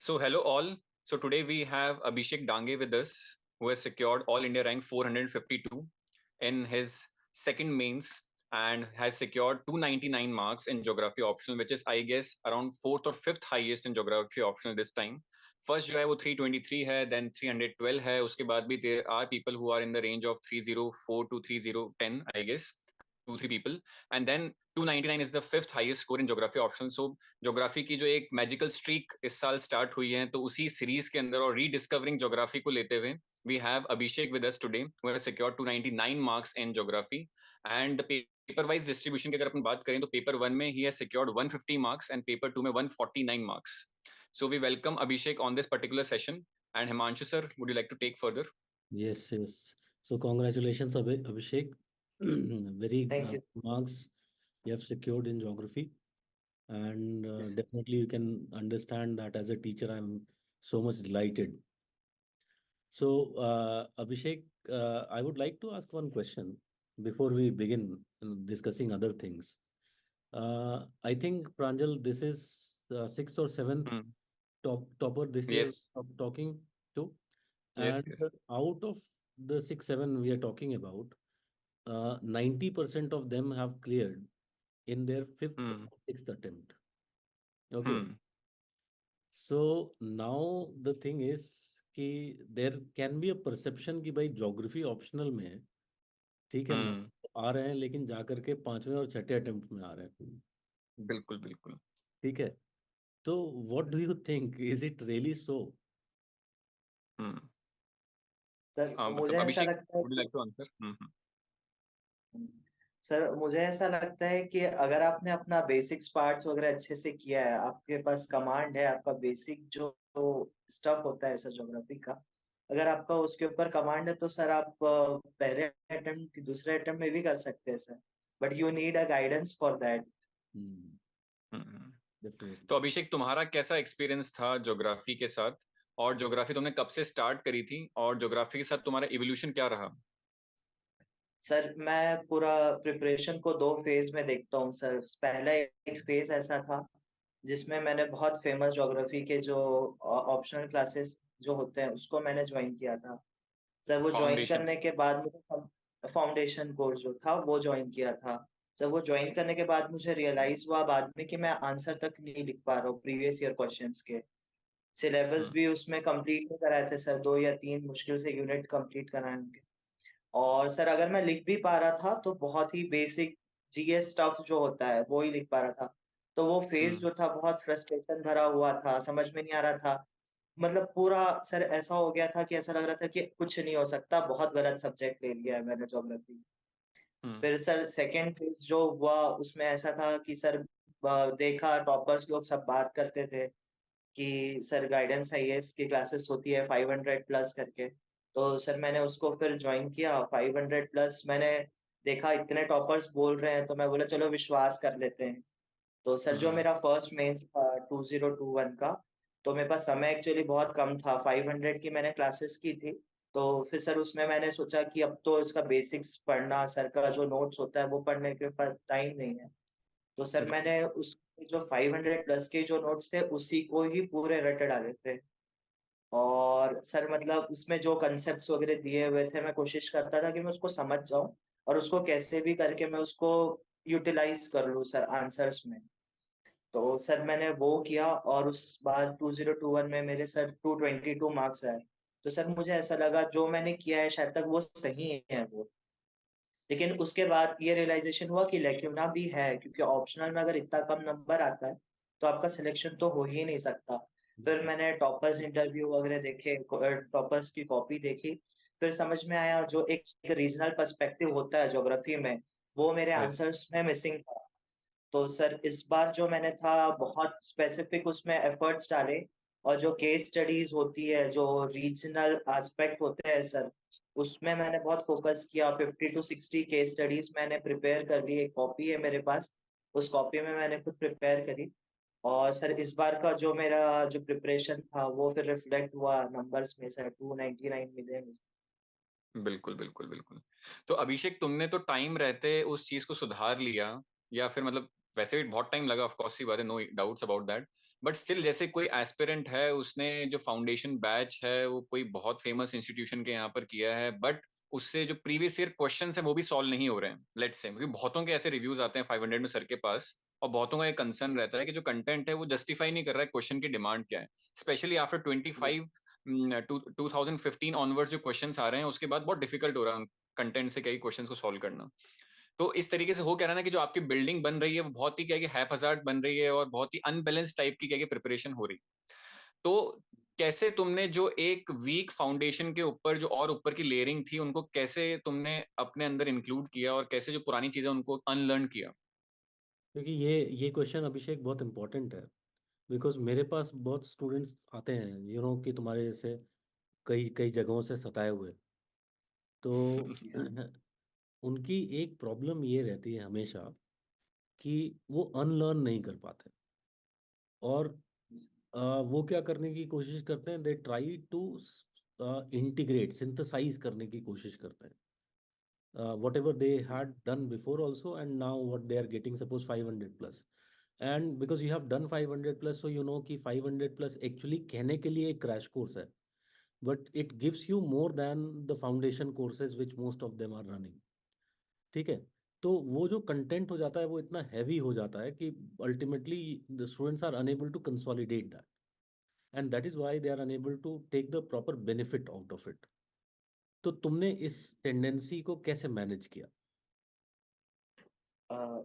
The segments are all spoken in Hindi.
So hello all. So today we have Abhishek Dange with us, who has secured All India rank 452 in his second mains and has secured 299 marks in geography optional, which is I guess around fourth or fifth highest in geography optional this time. First जो है वो 323 है, then 312 है, उसके बाद भी there are people who are in the range of 304 to 3010 I guess, 2-3 people, and then 299 is the fifth highest score in geography optional. So geography की जो एक मैजिकल स्ट्रीक इस साल स्टार्ट हुई है, तो उसी सीरीज के अंदर और रीडिस्कवरिंग ज्योग्राफी को लेते हुए we have Abhishek with us today, who has secured 299 marks in geography. And the paper wise distribution की अगर अपन बात करें तो पेपर 1 में ही has secured 150 marks and paper 2 में 149 marks. So we welcome Abhishek on this particular session. And Himanshu sir, would you like to take further? Yes, yes. So congratulations, Abhishek. Very Thank you. marks you have secured in geography, and Yes. definitely you can understand that as a teacher, I'm so much delighted. So, Abhishek, I would like to ask one question before we begin discussing other things. I think Pranjal, this is the sixth or seventh Hmm. topper this year Yes. of talking to. Yes. And Yes. out of the 6-7 we are talking about, 90% of them have cleared in their fifth Hmm. or sixth attempt. Okay. Hmm. So now the thing is कि there can be a perception कि भाई geography optional में ठीक है Hmm. marks आ रहे हैं लेकिन जा करके पांचवें और छठे अटेम्प्ट में आ रहे हैं. बिल्कुल बिल्कुल. ठीक है. तो what do you think? Is it really so? Hmm. Sir मुझे मतलब ऐसा अभिषेक, लगता है would you like to answer? Sir मुझे ऐसा लगता है कि अगर आपने अपना बेसिक्स पार्ट्स वगैरह अच्छे से किया है, आपके पास कमांड है, आपका बेसिक जो स्टफ होता है सर ज्योग्राफी का, अगर आपका उसके ऊपर कमांड है तो सर आप पहले अटेम्प्ट दूसरे अटेम्प्ट में भी कर सकते हैं sir, but you need a guidance for that. Hmm. Definitely. तो अभिषेक, तुम्हारा कैसा एक्सपीरियंस था ज्योग्राफी के साथ, और ज्योग्राफी तुमने कब से स्टार्ट करी थी, और ज्योग्राफी के साथ तुम्हारा इवोल्यूशन क्या रहा? सर मैं पूरा प्रिपरेशन को दो फेज में देखता हूँ सर. पहला एक फेज ऐसा था जिसमें मैंने बहुत फेमस ज्योग्राफी के जो ऑप्शनल क्लासेस जो होते हैं उसको मैंने ज्वाइन किया था सर. वो ज्वाइन फाउंडेशन. करने के बाद मुझे फाउंडेशन कोर्स जो था वो ज्वाइन किया था सर. वो ज्वाइन करने के बाद मुझे रियलाइज हुआ बाद में कि मैं आंसर तक नहीं लिख पा रहा हूँ प्रीवियस ईयर क्वेश्चंस के. सिलेबस भी उसमें कंप्लीट नहीं कराए थे सर, 2 या 3 मुश्किल से यूनिट कंप्लीट कराए होंगे. और सर अगर मैं लिख भी पा रहा था तो बहुत ही बेसिक जीएस स्टफ जो होता है वो ही लिख पा रहा था. तो वो फेज जो था बहुत फ्रस्ट्रेशन भरा हुआ था, समझ में नहीं आ रहा था. मतलब पूरा सर ऐसा हो गया था कि ऐसा लग रहा था कि कुछ नहीं हो सकता, बहुत गलत सब्जेक्ट ले लिया है मैंने ज्योग्राफी. फिर सर सेकंड फेज जो हुआ उसमें ऐसा था कि सर देखा टॉपर्स लोग सब बात करते थे कि सर गाइडेंस आईएएस की क्लासेस होती है 500 प्लस करके. तो सर मैंने उसको फिर ज्वाइन किया 500 प्लस. मैंने देखा इतने टॉपर्स बोल रहे हैं तो मैं बोला चलो विश्वास कर लेते हैं. तो सर जो मेरा फर्स्ट मेंस था 2021 का, तो मेरे पास समय एक्चुअली बहुत कम था. 500 की मैंने क्लासेस की थी. तो फिर सर उसमें मैंने सोचा कि अब तो इसका बेसिक्स पढ़ना, सर का जो नोट्स होता है वो पढ़ने के पास टाइम नहीं है. तो सर मैंने उस जो 500 प्लस के जो नोट्स थे उसी को ही पूरे रटे डाले थे. और सर मतलब उसमें जो कॉन्सेप्ट्स वगैरह दिए हुए थे मैं कोशिश करता था कि मैं उसको समझ जाऊँ और उसको कैसे भी करके मैं उसको यूटिलाइज कर लूँ सर आंसर्स में. तो सर मैंने वो किया और उस बार 2021 में मेरे सर 222 मार्क्स आए. तो सर मुझे ऐसा लगा जो मैंने किया है शायद तक वो सही है वो. लेकिन उसके बाद ये रियलाइजेशन हुआ कि लैक्यूना भी है, क्योंकि ऑप्शनल में अगर इतना कम नंबर आता है तो आपका सिलेक्शन तो हो ही नहीं सकता. फिर मैंने टॉपर्स इंटरव्यू वगैरह देखे, टॉपर्स की कॉपी देखी. फिर समझ में आया जो एक रीजनल पर्सपेक्टिव होता है ज्योग्राफी में, वो मेरे यस. आंसर्स में मिसिंग था. तो सर इस बार जो मैंने था बहुत स्पेसिफिक उसमें एफर्ट्स डाले. और जो केस स्टडीज होती है, जो रीजनल एस्पेक्ट होते हैं सर, उसमें मैंने बहुत फोकस किया. 50 टू 60 केस स्टडीज मैंने प्रिपेयर कर ली. एक कॉपी है मेरे पास, उस कॉपी में मैंने खुद प्रिपेयर करी. और सर इस बार का जो मेरा जो प्रिपरेशन था वो फिर रिफ्लेक्ट हुआ नंबर्स में सर. 299 मिले मुझे. बिल्कुल बिल्कुल बिल्कुल. तो अभिषेक, तुमने तो टाइम रहते उस चीज को सुधार लिया, या फिर मतलब वैसे भी बहुत टाइम लगा, ऑफ कोर्स सी बात है, no doubts about that, but still जैसे कोई एस्पिरेंट है, उसने जो फाउंडेशन बैच है वो कोई बहुत फेमस इंस्टीट्यूशन के यहाँ पर किया है, बट उससे जो प्रीवियस ईयर क्वेश्चन है वो भी सॉल्व नहीं हो रहे हैं, लेट्स से, क्योंकि बहुतों के ऐसे रिव्यूज आते हैं 500 में सर के पास, और बहुतों का एक कंसर्न रहता है कि जो कंटेंट है वो जस्टिफाई नहीं कर रहा है क्वेश्चन की डिमांड क्या है, स्पेशली आफ्टर 2015 ऑनवर्ड्स जो क्वेश्चन आ रहे हैं उसके बाद बहुत डिफिकल्ट हो रहा है कंटेंट से कई क्वेश्चन को सॉल्व करना। तो इस तरीके से हो कह रहा है ना कि जो आपकी बिल्डिंग बन रही है वो बहुत ही क्या है हैपहजार्ड बन रही है और बहुत ही अनबैलेंस टाइप की क्या प्रिपरेशन हो रही। तो कैसे तुमने जो एक वीक फाउंडेशन के ऊपर जो और ऊपर की लेयरिंग थी उनको कैसे तुमने अपने अंदर इंक्लूड किया और कैसे जो पुरानी चीजें उनको अनलर्न किया? क्योंकि ये क्वेश्चन अभिषेक बहुत इंपॉर्टेंट है, बिकॉज मेरे पास बहुत स्टूडेंट्स आते हैं कि तुम्हारे जैसे कई कई जगहों से सताए हुए। तो उनकी एक प्रॉब्लम ये रहती है हमेशा कि वो अनलर्न नहीं कर पाते, और वो क्या करने की कोशिश करते हैं, they try to integrate synthesize करने की कोशिश करते हैं whatever they had done before also, and now what they are getting, suppose 500 plus, and because you have done 500 plus, so कि 500 plus actually कहने के लिए एक crash course है, but it gives you more than the foundation courses which most of them are running। ठीक है? तो वो जो कंटेंट हो जाता है वो इतना हैवी हो जाता है कि ultimately the students are enable to consolidate that, and that is why they are enable to take the proper benefit out of it. तो तुमने इस टेंडेंसी को कैसे मैनेज किया?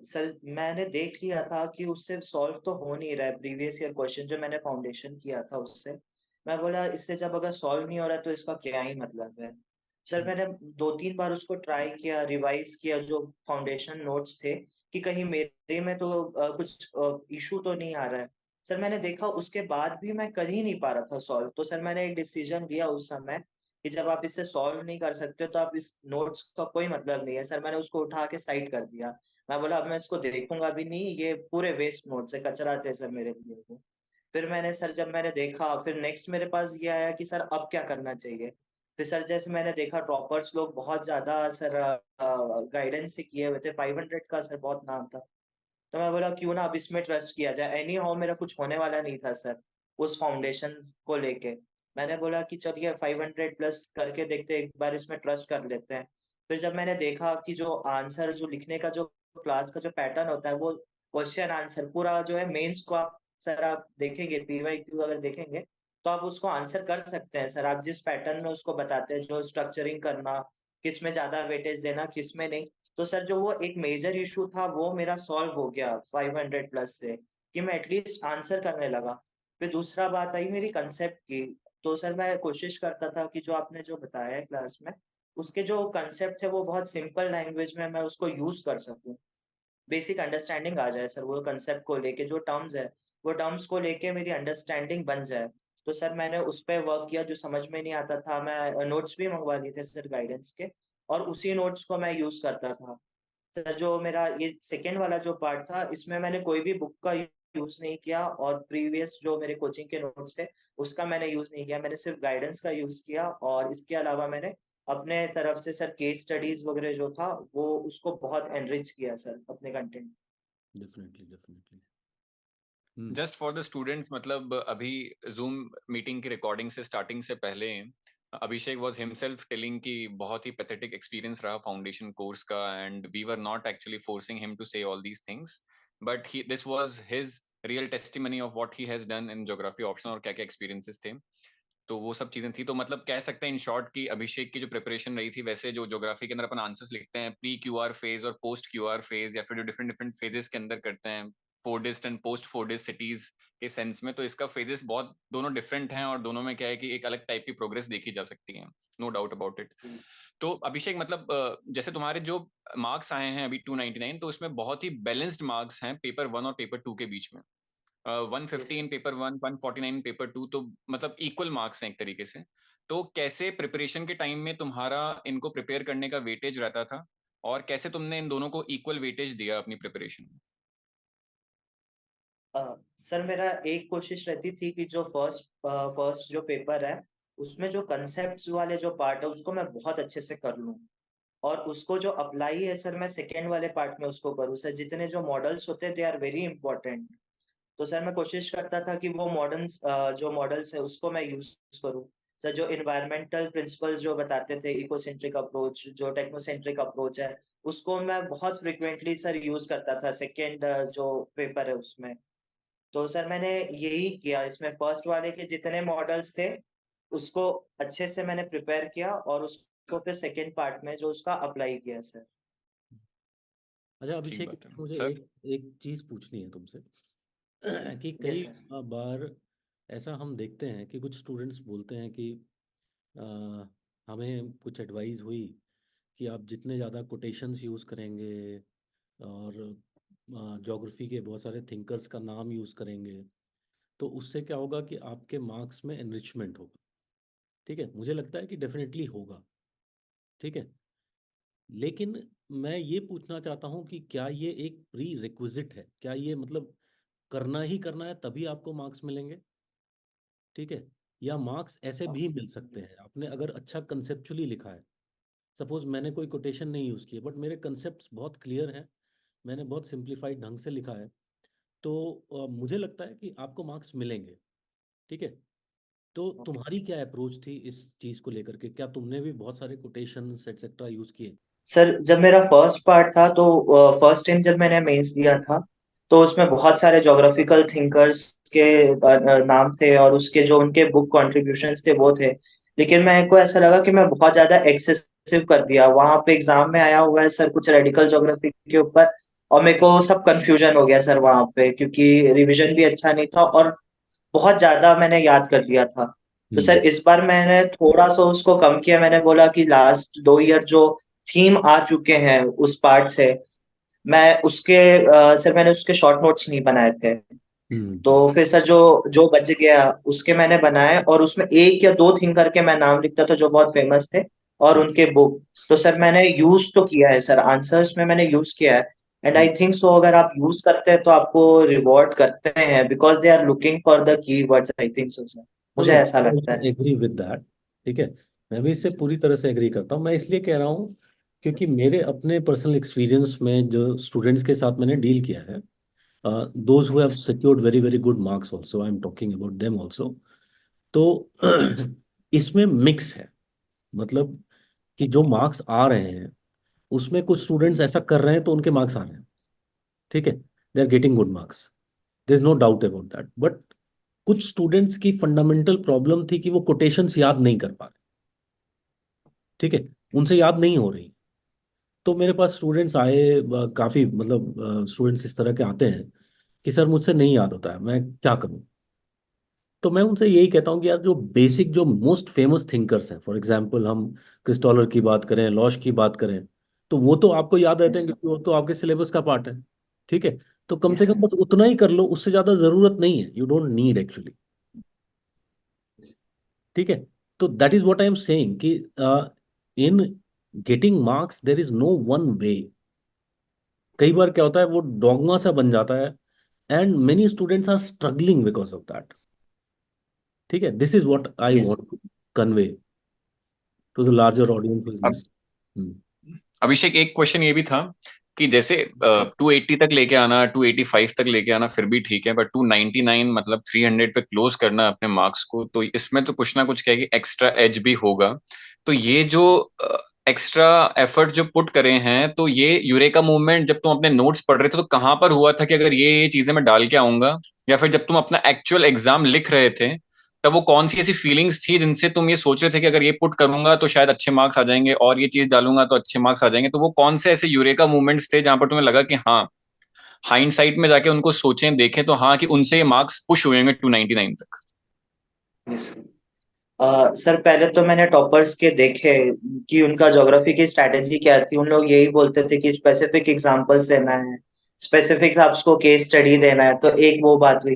सर मैंने देख लिया था कि उससे सॉल्व तो हो नहीं रहा है प्रीवियस ईयर क्वेश्चन जो मैंने फाउंडेशन किया था उससे। मैं बोला इससे जब अगर सॉल्व नहीं हो रहा है तो इसका क्या ही मतलब है। सर मैंने 2-3 बार उसको ट्राई किया, रिवाइज किया जो फाउंडेशन नोट्स थे कि कहीं मेरे में तो कुछ इश्यू तो नहीं आ रहा है। सर मैंने देखा उसके बाद भी मैं कर ही नहीं पा रहा था सॉल्व। तो सर मैंने एक डिसीजन लिया उस समय कि जब आप इससे सॉल्व नहीं कर सकते तो आप इस नोट्स का कोई मतलब नहीं है। सर मैंने उसको उठा के साइड कर दिया। मैं बोला अब मैं इसको देखूँगा भी नहीं, ये पूरे वेस्ट नोट्स है, कचरा थे सर मेरे लिए वो। फिर मैंने सर जब मैंने देखा फिर नेक्स्ट मेरे पास ये आया कि सर अब क्या करना चाहिए? फिर सर जैसे मैंने देखा टॉपर्स लोग बहुत ज़्यादा सर गाइडेंस से किए हुए थे, 500 का सर बहुत नाम था। तो मैं बोला क्यों ना अब इसमें ट्रस्ट किया जाए, एनी हाउ मेरा कुछ होने वाला नहीं था सर, उस फाउंडेशंस को लेके। मैंने बोला कि चलिए 500 प्लस करके देखते हैं, एक बार इसमें ट्रस्ट कर लेते हैं। फिर जब मैंने देखा कि जो आंसर जो लिखने का जो क्लास का जो पैटर्न होता है, वो क्वेश्चन आंसर पूरा जो है मेंस को आप देखेंगे, पीवाईक्यू अगर देखेंगे, तो आप उसको आंसर कर सकते हैं सर, आप जिस पैटर्न में उसको बताते हैं, जो स्ट्रक्चरिंग करना, किसमें ज़्यादा वेटेज देना, किसमें नहीं। तो सर जो वो एक मेजर इश्यू था वो मेरा सॉल्व हो गया 500 प्लस से, कि मैं एटलीस्ट आंसर करने लगा। फिर दूसरा बात आई मेरी कांसेप्ट की, तो सर मैं कोशिश करता था कि जो आपने जो बताया है क्लास में, उसके जो कांसेप्ट है वो बहुत सिंपल लैंग्वेज में मैं उसको यूज़ कर सकूँ। बेसिक अंडरस्टैंडिंग आ जाए सर, वो कांसेप्ट को लेके जो टर्म्स है, वो टर्म्स को लेके मेरी अंडरस्टैंडिंग बन जाए। तो सर मैंने उस पे वर्क किया, जो समझ में नहीं आता था मैं नोट्स भी मँगवा लिए थे सर गाइडेंस के, और उसी नोट्स को मैं यूज़ करता था। सर जो मेरा ये सेकंड वाला जो पार्ट था, इसमें मैंने कोई भी बुक का यूज़ नहीं किया और प्रीवियस जो मेरे कोचिंग के नोट्स थे, उसका मैंने यूज़ नहीं किया। मैंने सिर्फ गाइडेंस का यूज़ किया और इसके अलावा मैंने अपने तरफ से सर केस स्टडीज़ वगैरह जो था, वो उसको बहुत एनरिच किया सर अपने content. Definitely, definitely. Just for the students, मतलब अभी जूम मीटिंग की रिकॉर्डिंग से स्टार्टिंग से पहले अभिषेक वॉज हिमसेल्फ टेलिंग कि बहुत ही पैथेटिक एक्सपीरियंस रहा फाउंडेशन कोर्स का, and we were not actually forcing him to say all these things, but he this was his real testimony of what he has done in geography option और क्या क्या एक्सपीरियंसेस थे। तो वो सब चीजें थी। तो मतलब कह सकते हैं इन शॉर्ट कि अभिषेक की जो प्रिपरेशन रही थी, वैसे जो ज्योग्राफी के अंदर अपन आंसर्स लिखते हैं प्री क्यू आर फेज और पोस्ट क्यू आर फेज, या फिर जो डिफरेंट डिफरेंट फेजेस के अंदर करते हैं, फोर्डिस्ट एंड पोस्ट फोर्डिस्ट सिटीज के सेंस में, तो इसका फेजेस बहुत दोनों डिफरेंट हैं और दोनों में क्या है कि एक अलग टाइप की प्रोग्रेस देखी जा सकती है, नो डाउट अबाउट इट। जी, तो अभिषेक मतलब जैसे तुम्हारे जो मार्क्स आए हैं अभी 299, तो उसमें बहुत ही बैलेंस्ड मार्क्स हैं पेपर 1 और पेपर 2 के बीच में। 150 yes in sir. Paper 1, 149 in paper 2, तो मतलब इक्वल मार्क्स हैं एक तरीके से। तो कैसे प्रिपरेशन के टाइम में तुम्हारा इनको प्रिपेयर करने का वेटेज रहता था, और कैसे तुमने इन दोनों को इक्वल वेटेज दिया अपनी प्रिपरेशन में? सर मेरा एक कोशिश रहती थी कि जो फर्स्ट जो पेपर है, उसमें जो कॉन्सेप्ट्स वाले जो पार्ट है, उसको मैं बहुत अच्छे से कर लूँ। और उसको जो अप्लाई है सर मैं सेकेंड वाले पार्ट में उसको करूँ सर। जितने जो मॉडल्स होते हैं दे आर वेरी इंपॉर्टेंट। तो सर मैं कोशिश करता था कि वो जो मॉडल्स है उसको मैं यूज करूँ। सर जो इन्वायरमेंटल प्रिंसिपल्स जो बताते थे, इकोसेंट्रिक अप्रोच, जो टेक्नोसेंट्रिक अप्रोच है, उसको मैं बहुत फ्रिक्वेंटली सर यूज करता था सेकेंड जो पेपर है उसमें। तो सर मैंने यही किया, इसमें फर्स्ट वाले के जितने मॉडल्स थे उसको अच्छे से मैंने प्रिपेयर किया और उसको फिर सेकेंड पार्ट में जो उसका अप्लाई किया सर। अच्छा ठीक अभिषेक, बात है मुझे सर। एक एक चीज पूछनी है तुमसे कि यस कई सर। बार ऐसा हम देखते हैं कि कुछ स्टूडेंट्स बोलते हैं कि अ, हमें कुछ एडवाइस हुई कि आप जितने ज़्यादा कोटेशंस यूज़ करेंगे और ज्योग्राफी के बहुत सारे थिंकर्स का नाम यूज़ करेंगे, तो उससे क्या होगा कि आपके मार्क्स में एनरिचमेंट होगा। ठीक है, मुझे लगता है कि डेफिनेटली होगा। ठीक है, लेकिन मैं ये पूछना चाहता हूँ कि क्या ये एक प्री रिक्विजिट है? क्या ये मतलब करना ही करना है तभी आपको मार्क्स मिलेंगे? ठीक है, या मार्क्स ऐसे भी मिल सकते हैं आपने अगर अच्छा कंसेप्चुअली लिखा है। सपोज मैंने कोई कोटेशन नहीं यूज़ की है बट मेरे कंसेप्ट बहुत क्लियर हैं, मैंने बहुत सिंप्लीफाइड ढंग से लिखा है, तो मुझे लगता है कि आपको मार्क्स मिलेंगे। ठीक है, तो तुम्हारी क्या अप्रोच थी इस चीज़ को लेकर के? क्या तुमने भी बहुत सारे कोटेशंस एटसेट्रा यूज़ किए? सर जब मेरा फर्स्ट पार्ट था तो फर्स्ट टाइम जब मैंने मेंस दिया था तो उसमें बहुत सारे ज्योग्राफिकल थिंकर्स के नाम थे और उसके जो उनके बुक कॉन्ट्रीब्यूशंस थे वो थे। लेकिन मेरे को ऐसा लगा कि मैं बहुत ज्यादा एक्सेसिव कर दिया। वहां पे एग्जाम में आया हुआ है सर कुछ रेडिकल ज्योग्राफी के ऊपर और मेरे को सब कंफ्यूजन हो गया सर वहां पे, क्योंकि रिवीजन भी अच्छा नहीं था और बहुत ज्यादा मैंने याद कर लिया था। तो सर हम्म। इस बार मैंने थोड़ा सा उसको कम किया। मैंने बोला कि लास्ट 2 ईयर जो थीम आ चुके हैं उस पार्ट से मैं उसके सर मैंने उसके शॉर्ट नोट्स नहीं बनाए थे। तो हम्म। फिर सर जो जो बच गया उसके मैंने बनाए और उसमें एक या दो थिंकर के मैं नाम लिखता था जो बहुत फेमस थे और हम्म। उनके बुक। तो सर मैंने यूज तो किया है सर, आंसर्स में मैंने यूज किया है। And hmm. आई थिंक सो अगर आप यूज करते हैं तो आपको रिवॉर्ड करते हैं because they are looking for the key words, I think so sir. No मुझे नो, ऐसा लगता है। Agree with that. ठीक है, मैं भी इससे पूरी तरह से एग्री करता हूँ। मैं इसलिए कह रहा हूँ क्योंकि मेरे अपने पर्सनल एक्सपीरियंस में जो स्टूडेंट्स के साथ मैंने डील किया है, those who have secured very very good marks also, I am talking about them also. तो इसमें मिक्स है, मतलब कि जो मार्क्स आ रहे हैं उसमें कुछ स्टूडेंट्स ऐसा कर रहे हैं तो उनके मार्क्स आ रहे हैं। ठीक है, they are getting good marks, there is no doubt about that. But कुछ स्टूडेंट्स की फंडामेंटल प्रॉब्लम थी कि वो कोटेशंस याद नहीं कर पा रहे। ठीक है, उनसे याद नहीं हो रही। तो मेरे पास स्टूडेंट्स आए, काफी मतलब स्टूडेंट्स इस तरह के आते हैं कि सर मुझसे नहीं याद होता है, मैं क्या करूं? तो मैं उनसे यही कहता हूँ कि यार जो बेसिक जो मोस्ट फेमस थिंकर्स हैं, फॉर एग्जांपल हम क्रिस्टोलर की बात करें, लॉश की बात करें, तो वो तो आपको याद रहते यस हैं सर। क्योंकि वो तो आपके सिलेबस का पार्ट है। ठीक है, तो कम से यस कम सर। बस उतना ही कर लो, उससे ज्यादा जरूरत नहीं है, यू डोंट नीड एक्चुअली। ठीक है, तो that is what I am saying कि in getting marks there is no one way. कई बार क्या होता है, वो डॉगमा सा बन जाता है and many students are struggling because of that. ठीक है, this is what I yes want to convey to the larger audience who is अब लिसनिंग। अभिषेक एक क्वेश्चन ये भी था कि जैसे सर। 280 तक लेके आना, 285 तक लेके आना फिर भी ठीक है, बट 299 मतलब 300 पे क्लोज करना अपने मार्क्स को, तो इसमें तो कुछ ना कुछ क्या है कि एक्स्ट्रा एज भी होगा। तो ये जो एक्स्ट्रा एफर्ट जो पुट करे हैं, तो ये यूरेका मूवमेंट जब तुम अपने नोट्स पढ़ रहे थे तो कहाँ पर हुआ था कि अगर ये चीजें मैं डाल के आऊंगा, या फिर जब तुम अपना एक्चुअल एग्जाम लिख रहे थे तब वो कौन सी ऐसी फीलिंग्स थी जिनसे तुम ये सोच रहे थे कि अगर ये पुट करूंगा तो शायद अच्छे मार्क्स आ जाएंगे और ये चीज डालूंगा तो अच्छे मार्क्स आ जाएंगे? तो वो कौन से ऐसे यूरेका मूवमेंट्स थे जहां पर तुम्हें लगा कि हाँ, हाइंडसाइट में जाके उनको सोचें देखें तो हाँ कि उनसे ये मार्क्स पुश हुए हैं 299 तक? यस सर, पहले तो मैंने टॉपर्स के देखे कि उनका ज्योग्राफी की स्ट्रैटेजी क्या थी। उन लोग यही बोलते थे कि स्पेसिफिक एग्जांपल्स देना है, स्पेसिफिक आपको केस स्टडी देना है। तो एक वो बात हुई।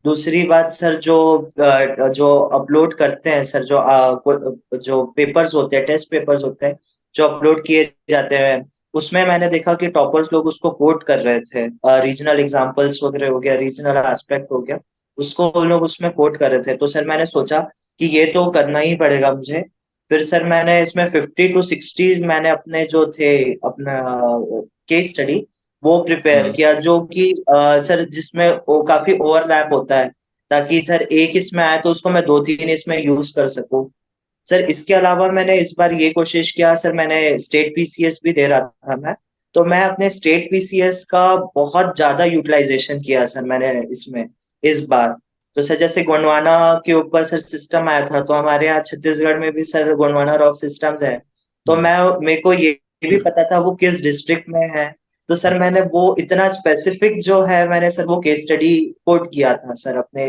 दूसरी बात सर, जो अपलोड करते हैं सर, जो पेपर्स होते हैं, टेस्ट पेपर्स होते हैं जो अपलोड किए जाते हैं, उसमें मैंने देखा कि टॉपर्स लोग उसको कोट कर रहे थे। रीजनल एग्जांपल्स वगैरह हो गया, रीजनल एस्पेक्ट हो गया, उसको वो लोग उसमें कोट कर रहे थे। तो सर मैंने सोचा कि ये तो करना ही पड़ेगा मुझे। फिर सर मैंने इसमें 50 to 60 मैंने अपने जो थे अपना केस स्टडी वो प्रिपेयर किया, जो कि सर जिसमें वो काफी ओवरलैप होता है, ताकि सर एक इसमें आए तो उसको मैं 2-3 इसमें यूज कर सकूं। सर इसके अलावा मैंने इस बार ये कोशिश किया, सर मैंने स्टेट पीसीएस भी दे रहा था मैं, तो मैं अपने स्टेट पीसीएस का बहुत ज्यादा यूटिलाइजेशन किया सर मैंने इसमें इस बार। तो सर जैसे गोंडवाना के ऊपर सर सिस्टम आया था, तो हमारे यहाँ छत्तीसगढ़ में भी सर गोंडवाना रॉक सिस्टम्स है, तो मेरे को ये भी पता था वो किस डिस्ट्रिक्ट में है। तो सर मैंने वो इतना स्पेसिफिक जो है मैंने सर वो केस स्टडी कोट किया था सर अपने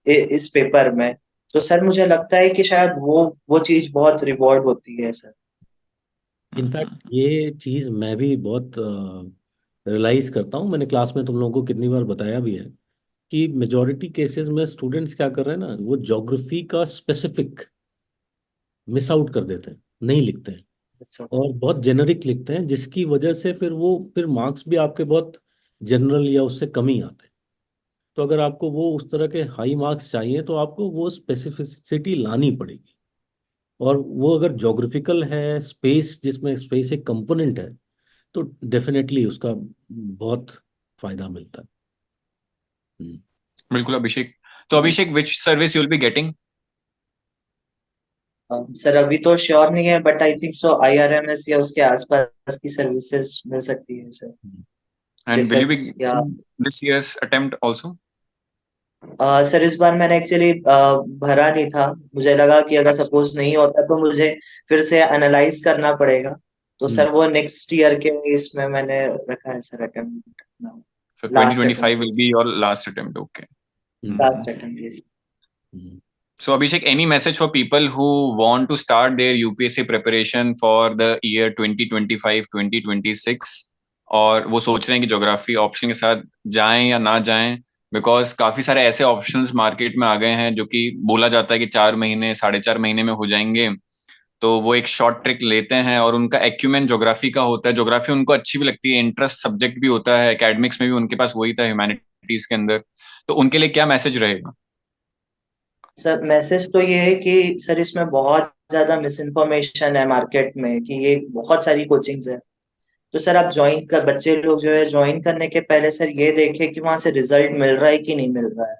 इस पेपर में। तो सर मुझे लगता है कि शायद वो चीज बहुत रिवॉर्ड होती है सर। इनफैक्ट ये चीज मैं भी बहुत रियलाइज करता हूँ। मैंने क्लास में तुम लोगों को कितनी बार बताया भी है कि मेजोरिटी केसेस में स्टूडेंट्स क्या कर रहे हैं ना, वो ज्योग्राफी का स्पेसिफिक मिस आउट कर देते हैं, नहीं लिखते हैं अच्छा। और बहुत जेनरिक लिखते हैं, जिसकी वजह से फिर मार्क्स भी आपके बहुत जनरल या उससे कम ही आते हैं। तो अगर आपको वो उस तरह के हाई मार्क्स चाहिए तो आपको वो स्पेसिफिसिटी लानी पड़ेगी। और वो अगर ज्योग्राफिकल है, स्पेस जिसमें स्पेस एक कंपोनेंट है, तो डेफिनेटली उसका बहुत फायदा मिलता है। हम्म। बिल्कुल अभिषेक। तो Abhishek, which service you will be getting? Sir अभी तो श्योर नहीं है, but I think so IRMS या उसके आसपास की सर्विसेज मिल सकती है sir. And will you be defence or this year's attempt also? Sir इस बार मैंने एक्चुअली भरा नहीं था, मुझे लगा कि अगर अच्छा। सपोज नहीं होता तो मुझे फिर से एनालाइज करना पड़ेगा। तो हम्म। सर वो नेक्स्ट ईयर के इसमें मैंने रखा है sir attempt, So last 2025 attempt. will be your last attempt. Okay. Hmm. Last attempt. Hmm. So Abhishek, any message for people who want to start their UPSC preparation for the year 2025-2026 और वो सोच रहे हैं कि ज्योग्राफी ऑप्शन के साथ जाएं या ना जाएं, बिकॉज काफी सारे ऐसे ऑप्शंस मार्केट में आ गए हैं जो कि बोला जाता है कि 4 महीने 4.5 महीने में हो जाएंगे। तो वो एक शॉर्ट ट्रिक लेते हैं और उनका एक्यूमेन ज्योग्राफी का होता है। ज्योग्राफी उनको अच्छी भी लगती है, इंटरेस्ट सब्जेक्ट भी होता है, एकेडमिक्स में भी उनके पास वही था ह्यूमैनिटीज के अंदर। तो उनके लिए क्या मैसेज रहेगा? सर मैसेज तो ये है कि सर इसमें बहुत ज्यादा मिस इन्फॉर्मेशन है मार्केट में, कि ये बहुत सारी कोचिंग्स है। तो सर आप ज्वाइन कर, बच्चे लोग जो है ज्वाइन करने के पहले सर ये देखें कि वहां से रिजल्ट मिल रहा है कि नहीं मिल रहा है,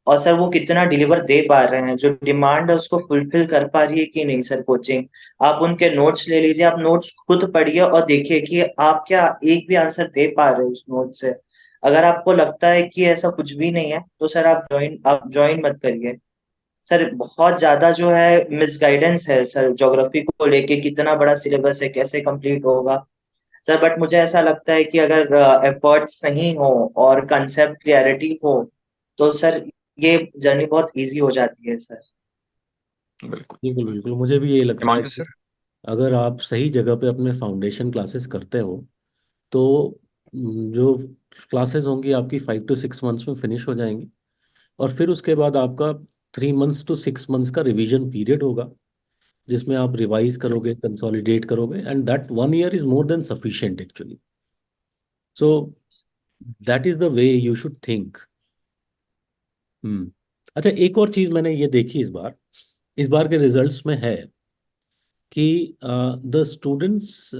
और सर वो कितना डिलीवर दे पा रहे हैं, जो डिमांड है उसको फुलफिल कर पा रही है कि नहीं सर कोचिंग। आप उनके नोट्स ले लीजिए, आप नोट्स खुद पढ़िए और देखिए कि आप क्या एक भी आंसर दे पा रहे हो उस नोट से। अगर आपको लगता है कि ऐसा कुछ भी नहीं है तो सर आप ज्वाइन मत करिए। सर बहुत ज्यादा जो है मिसगाइडेंस है सर ज्योग्राफी को लेके, कितना बड़ा सिलेबस है, कैसे कंप्लीट होगा। सर बट मुझे ऐसा लगता है कि अगर एफर्ट्स नहीं हो और कंसेप्ट क्लियरिटी हो तो सर ये जर्नी बहुत इजी हो जाती है सर। बिल्कुल। बिल्कुल बिल्कुल, मुझे भी ये लगता है हिमांशु कि सर। अगर आप सही जगह पे अपने फाउंडेशन क्लासेस करते हो तो जो क्लासेस होंगी आपकी 5 to 6 मंथ्स में फिनिश हो जाएंगी। और फिर उसके बाद आपका 3 months to 6 months का रिवीजन पीरियड होगा, जिसमें आप रिवाइज करोगे, कंसोलिडेट करोगे, and that 1 year is more than sufficient actually. So that is the way you should think. Hmm. अच्छा, एक और चीज मैंने ये देखी इस बार के रिजल्ट्स में है कि द स्टूडेंट्स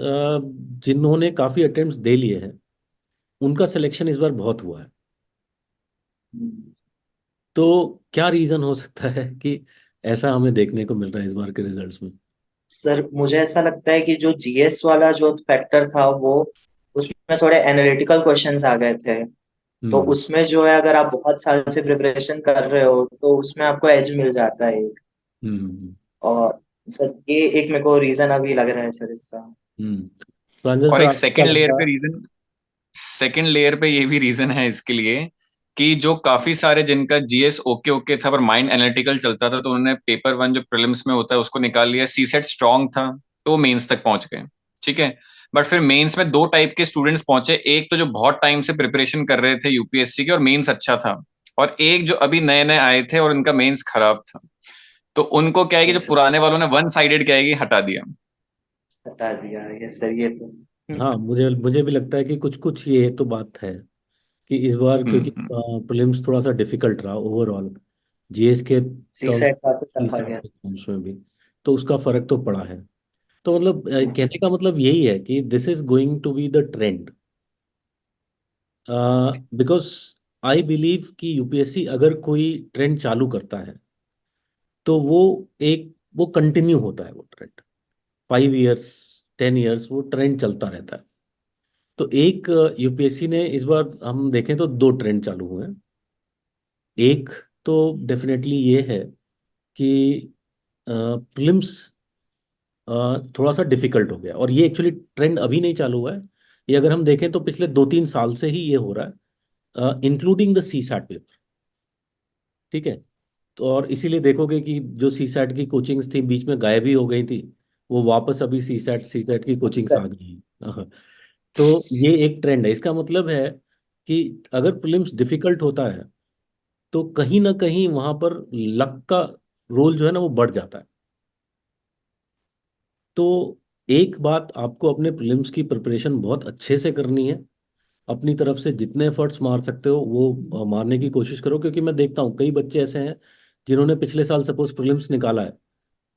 जिन्होंने काफी अटेम्प्ट्स दे लिए हैं उनका सिलेक्शन इस बार बहुत हुआ है। तो क्या रीजन हो सकता है कि ऐसा हमें देखने को मिल रहा है इस बार के रिजल्ट्स में? सर मुझे ऐसा लगता है कि जो जीएस वाला जो फैक्टर था वो, उसमें थोड़े एनालिटिकल क्वेश्चंस आ गए थे। तो हम्म। उसमें जो है अगर आप बहुत साल से प्रिपरेशन कर रहे हो तो उसमें आपको एज मिल जाता है एक। हम्म। और सर ये एक मेरे को रीजन अभी लग रहा है सर इसका। हम्म। प्रांजल और सर, एक आपको क्या लगता है? सेकंड लेयर पे ये भी रीजन है इसके लिए कि जो काफी सारे जिनका जीएस ओके ओके था पर माइंड एनालिटिकल चलता था, तो उन्होंने पेपर वन जो प्रीलिम्स में होता है उसको निकाल लिया। सी सेट स्ट्रांग था तो मेंस तक पहुंच गए। ठीक है। बट फिर मेंस में दो टाइप के स्टूडेंट्स पहुंचे, एक तो जो बहुत टाइम से प्रिपरेशन कर रहे थे यूपीएससी के और मेंस अच्छा था, और एक जो अभी नए नए आए थे और उनका मेंस खराब था। तो उनको क्या है कि जो यस सर, पुराने वालों ने वन साइडेड क्या है कि हटा दिया। हटा दिया। यस सर, ये तो हाँ, मुझे मुझे भी लगता है कि कुछ कुछ ये तो बात है कि इस बार क्योंकि हम्म। प्रीलिम्स थोड़ा सा डिफिकल्ट रहा ओवरऑल, जीएस के सी टर्म्स सेट काफी की टफ आ गया। टर्म्स में भी। तो उसका फर्क तो पड़ा है। तो मतलब कहने का मतलब यही है कि this is going to be the trend, because I believe कि यूपीएससी अगर कोई ट्रेंड चालू करता है तो वो कंटिन्यू होता है वो ट्रेंड, 5 इयर्स 10 इयर्स वो ट्रेंड चलता रहता है। तो एक यूपीएससी ने इस बार हम देखें तो दो ट्रेंड चालू हुए हैं। एक तो डेफिनेटली ये है कि प्रिलिम्स थोड़ा सा डिफिकल्ट हो गया, और ये एक्चुअली ट्रेंड अभी नहीं चालू हुआ है। ये अगर हम देखें तो पिछले 2-3 साल से ही ये हो रहा है, including the C SAT paper. ठीक है। तो और इसीलिए देखोगे कि जो सी सैट की कोचिंग्स थी बीच में गायब ही हो गई थी, वो वापस अभी सी सैट की कोचिंग्स आ गई हैं। तो ये एक ट्रेंड है। इसका मतलब है कि अगर प्रीलिम्स डिफिकल्ट होता है तो कहीं ना कहीं वहां पर लक का रोल जो है ना वो बढ़ जाता है। तो एक बात आपको अपने प्रीलिम्स की प्रिपरेशन बहुत अच्छे से करनी है, अपनी तरफ से जितने एफर्ट्स मार सकते हो वो मारने की कोशिश करो, क्योंकि मैं देखता हूँ कई बच्चे ऐसे हैं जिन्होंने पिछले साल सपोज प्रीलिम्स निकाला है।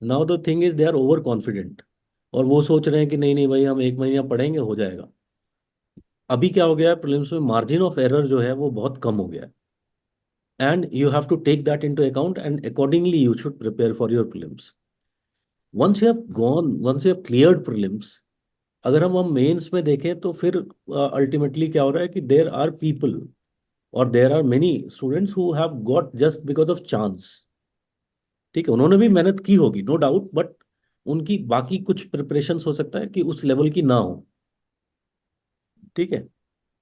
Now the thing is they are over confident, और वो सोच रहे हैं कि नहीं नहीं भाई हम 1 महीना पढ़ेंगे हो जाएगा। अभी क्या हो गया है, प्रीलिम्स में मार्जिन ऑफ एरर जो है वो बहुत कम हो गया है, and you have to take that into account and accordingly you should prepare for your prelims. Once you have cleared prelims, अगर हम मेंस में देखें तो फिर अल्टीमेटली क्या हो रहा है कि देर आर पीपल और there are many students who have got just because of chance. ठीक है, उन्होंने भी मेहनत की होगी नो डाउट, बट उनकी बाकी कुछ प्रिपरेशन हो सकता है कि उस लेवल की ना हो। ठीक है।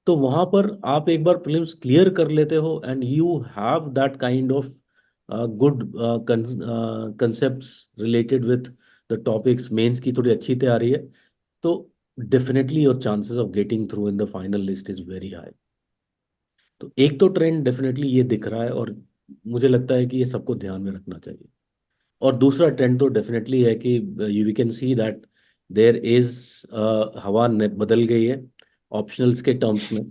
तो वहां पर आप एक बार प्रीलिम्स क्लियर कर लेते हो and you have that kind of good concepts related with the topics, mains की थोड़ी अच्छी तैयारी है, तो definitely your chances of getting through in the final list is very high. तो एक तो ट्रेंड डेफिनेटली ये दिख रहा है, और मुझे लगता है कि ये सबको ध्यान में रखना चाहिए। और दूसरा ट्रेंड तो डेफिनेटली है कि you can see that there is हवा बदल गई है ऑप्शनल्स के टर्म्स में,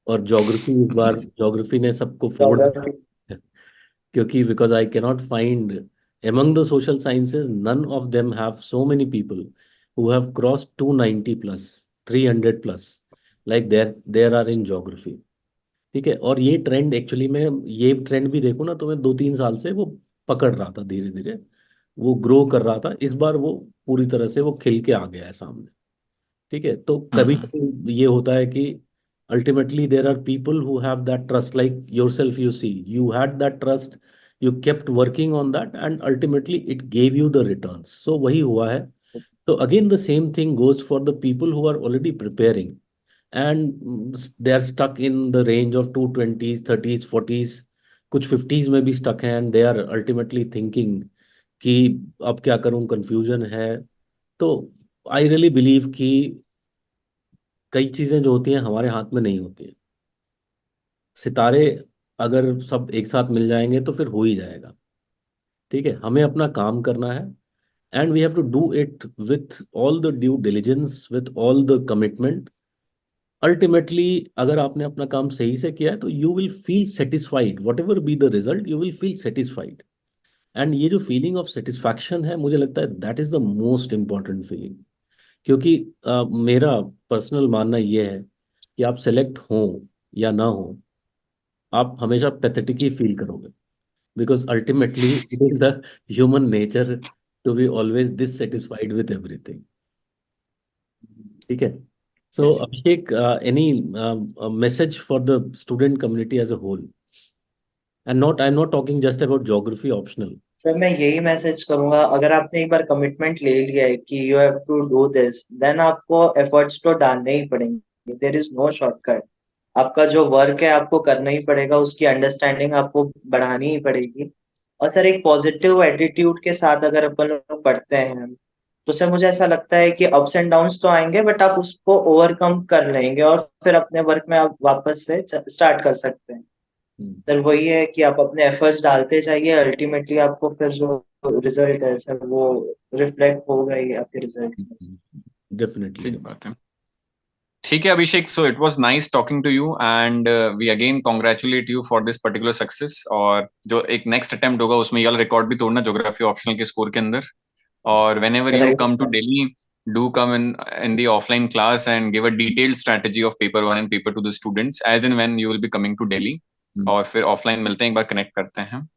और ज्योग्राफी इस बार ज्योग्राफी ने सबको फोड़ दिया Geography. है। क्योंकि because I cannot find among the social sciences none of them have so many people who have crossed 290 plus 300 plus like there are in geography। ठीक है। और ये ट्रेंड एक्चुअली में, ये ट्रेंड भी देखो ना तो मैं 2-3 साल से वो पकड़ रहा था, धीरे धीरे वो ग्रो कर रहा था। इस बार वो पूरी तरह से वो खिल के आ गया है सामने। ठीक है। तो कभी हम्म, कभी ये होता है कि ultimately there are people who have that trust, like yourself, you see you had that trust, you kept working on that and ultimately it gave you the returns, so वही हुआ है। तो again the same thing goes for the people who are already preparing and they are stuck in the range of 220s 30s 40s, कुछ 50s में भी stuck हैं and they are ultimately thinking कि अब क्या करूं, confusion है। तो आई रियली बिलीव कि कई चीजें जो होती हैं हमारे हाथ में नहीं होती हैं। सितारे अगर सब एक साथ मिल जाएंगे तो फिर हो ही जाएगा। ठीक है, हमें अपना काम करना है and we have to do it with all the due diligence, with all the commitment. Ultimately अगर आपने अपना काम सही से किया है तो you will feel satisfied, whatever be the result you will feel satisfied. And ये जो फीलिंग ऑफ सेटिस्फैक्शन है, मुझे लगता है that is the most important feeling. क्योंकि मेरा पर्सनल मानना ये है कि आप सेलेक्ट हो या ना हो, आप हमेशा पैथेटिक ही फील करोगे, because ultimately it is the human nature to be always dissatisfied with everything। ठीक है। So Abhishek, any message for the student community as a whole, and not I'm not talking just about geography optional। Sir मैं यही मैसेज करूंगा, अगर आपने एक बार कमिटमेंट ले लिया है कि you have to do this, then आपको एफर्ट्स तो डालने ही पड़ेंगे, देयर इज नो शॉर्टकट। आपका जो वर्क है आपको करना ही पड़ेगा, उसकी अंडरस्टैंडिंग आपको बढ़ानी ही पड़ेगी। और सर एक पॉजिटिव एटीट्यूड के साथ अगर अपन लोग पढ़ते हैं तो सर मुझे ऐसा लगता है कि अप्स एंड डाउन्स तो आएंगे बट आप उसको ओवरकम कर लेंगे और फिर अपने वर्क में आप वापस से स्टार्ट कर सकते हैं। सर वही है कि आप अपने एफर्ट्स डालते जाइए, अल्टीमेटली आपको फिर जो रिजल्ट है सर वो रिफ्लेक्ट होगा ही आपके रिजल्ट में। डेफिनेटली। सही बात है। ठीक है Abhishek, so it was nice talking to you and we again congratulate you for this particular success. और जो एक नेक्स्ट अटेम्प्ट होगा उसमें ये वाला रिकॉर्ड भी तोड़ना ज्योग्राफी ऑप्शनल के स्कोर के अंदर। or whenever you Right. come to Delhi, do come in the offline class and give a detailed strategy of paper 1 and paper 2 to the students as and when you will be coming to Delhi. और फिर offline मिलते हैं, एक बार connect करते हैं.